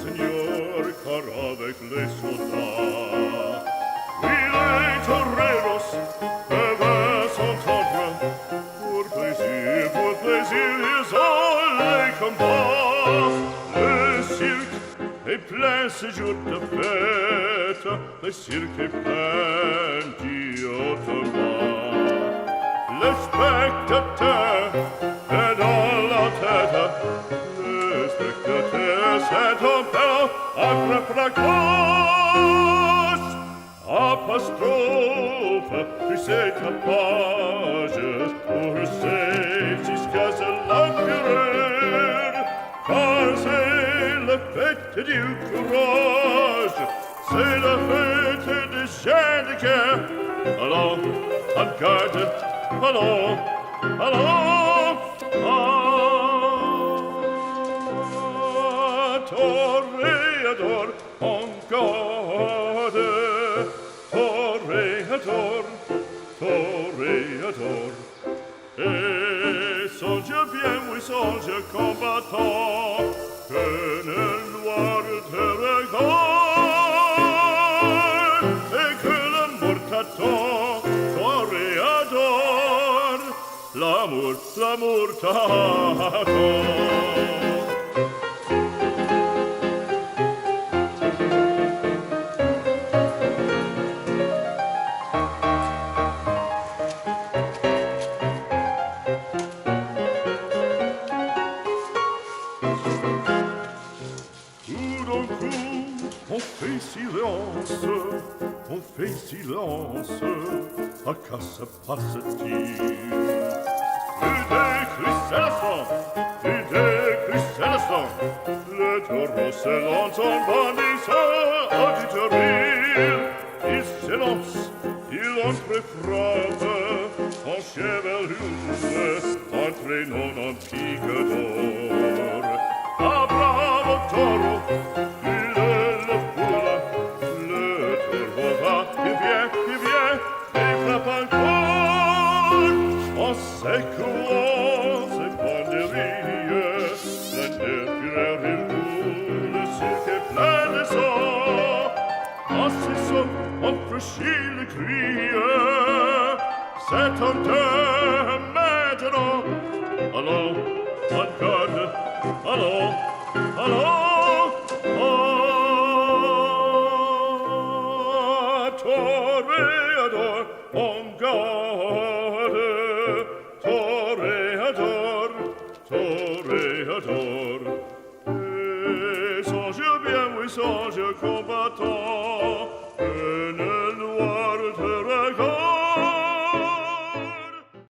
Señor, car avec les soldats. Oui, les toreros peuvent s'entendre. Pour plaisir, ils ont les combats. Le cirque est plein ce jour de fête. Le cirque est plein d'automates. Le spectateur est dans la tête. Le spectateur s'est en peur après fracasse. Apostrophe, tu sais ta page pour jusqu'à l'empereur. Car c'est la fête du courage, c'est la fête des gens de guerre. Allons, en garde, allons, allons, toréador, en garde, toréador, toréador. Et songe bien, oui, songe combattant, que le noir te regarde, et que l'amour t'attend, toréador, l'amour t'attend. On fait silence, à quoi se passe-t-il? Tu décris le sang, le taureau se lance en bandissant auditorie. Il s'élance, il entre-frappe, en chevelure, entraînant en pique d'or. Ah, bravo taureau! Secouant ses banderilles, l'intérieur il roule, le cirque est plein de sang. En saison, on franchit le cri, c'est un temps maintenant. Allons, en garde, allons, allons, toréador, en garde. Toréador, toréador. Et songe bien, oui, songe combattant,